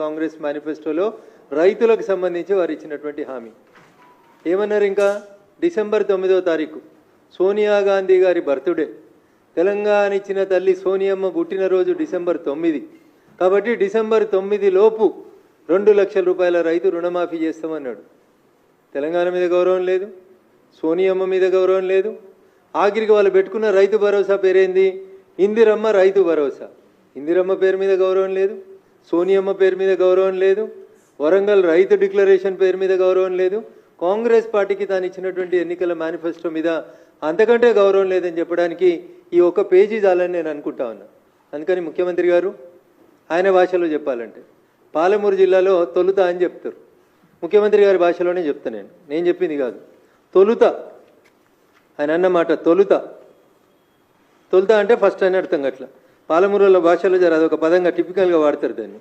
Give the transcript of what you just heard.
కాంగ్రెస్ మేనిఫెస్టోలో రైతులకు సంబంధించి వారు ఇచ్చినటువంటి హామీ ఏమన్నారు? ఇంకా డిసెంబర్ 9వ తారీఖు సోనియా గాంధీ గారి బర్త్డే, తెలంగాణ ఇచ్చిన తల్లి సోనియమ్మ పుట్టినరోజు డిసెంబర్ 9. కాబట్టి డిసెంబర్ 9 లోపు 2 లక్షల రూపాయల రైతు రుణమాఫీ చేస్తామన్నాడు. తెలంగాణ మీద గౌరవం లేదు, సోనియమ్మ మీద గౌరవం లేదు. ఆఖరికి వాళ్ళు పెట్టుకున్న రైతు భరోసా పేరేంది? ఇందిరమ్మ రైతు భరోసా. ఇందిరమ్మ పేరు మీద గౌరవం లేదు, సోనియమ్మ పేరు మీద గౌరవం లేదు, వరంగల్ రైతు డిక్లరేషన్ పేరు మీద గౌరవం లేదు. కాంగ్రెస్ పార్టీకి తాను ఇచ్చినటువంటి ఎన్నికల మేనిఫెస్టో మీద అంతకంటే గౌరవం లేదని చెప్పడానికి ఈ ఒక్క పేజీ చాలని నేను అనుకుంటా ఉన్నా. అందుకని ముఖ్యమంత్రి గారు ఆయన భాషలో చెప్పాలంటే పాలమూరు జిల్లాలో తొలుత అని చెప్తారు. ముఖ్యమంత్రి గారి భాషలోనే చెప్తా, నేను చెప్పింది కాదు. తొలుత ఆయన అన్నమాట. తొలుత అంటే ఫస్ట్ అని అర్థం. అట్లా పాలమూరుల భాషలో జర అదొక పదంగా టిపికల్గా వాడతారు దాన్ని.